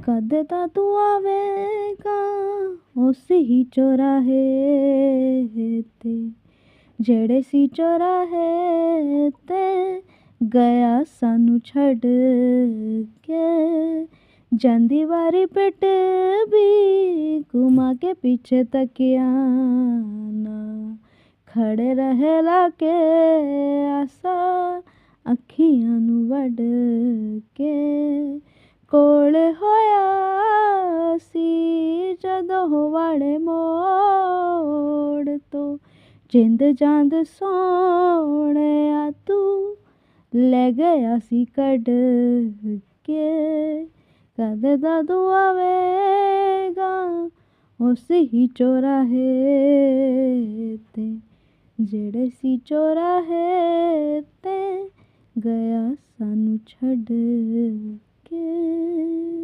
ਕਦੇ ਤਾਂ ਤੂੰ ਆਵੇਗਾ ਉਸ ਹੀ ਚੌਰਾਹੇ ਤੇ ਜਿਹੜੇ ਸੀ ਚੌਰਾਹੇ ਤੇ ਗਿਆ ਸਾਨੂੰ ਛੱਡ ਕੇ। ਜਾਂਦੀ ਵਾਰੀ ਪਿੱਟ ਵੀ ਘੁਮਾ ਕੇ ਪਿੱਛੇ ਤੱਕਿਆ ਨਾ, ਖੜੇ ਰਹੇ ਲਾ ਕੇ ਆਸਾ ਅੱਖੀਆਂ ਨੂੰ ਵੱਢ ਕੇ। ਕੋਲ ਹੋਇਆ ਸੀ ਜਦੋਂ ਵਾਲੇ ਮੋੜ ਤੋਂ, ਜਿੰਦ ਜਾਂਦ ਸੋਹਣਿਆ ਤੂੰ ਲੈ ਗਿਆ ਸੀ ਕੱਢ ਕੇ। ਕਦੇ ਦਾ ਤੂੰ ਆਵੇਗਾ ਉਸ ਹੀ ਚੌਰਾਹੇ ਤੇ ਜਿਹੜੇ ਸੀ ਚੌਰਾਹੇ ਤੇ ਗਿਆ ਸਾਨੂੰ ਛੱਡ ਕੇ।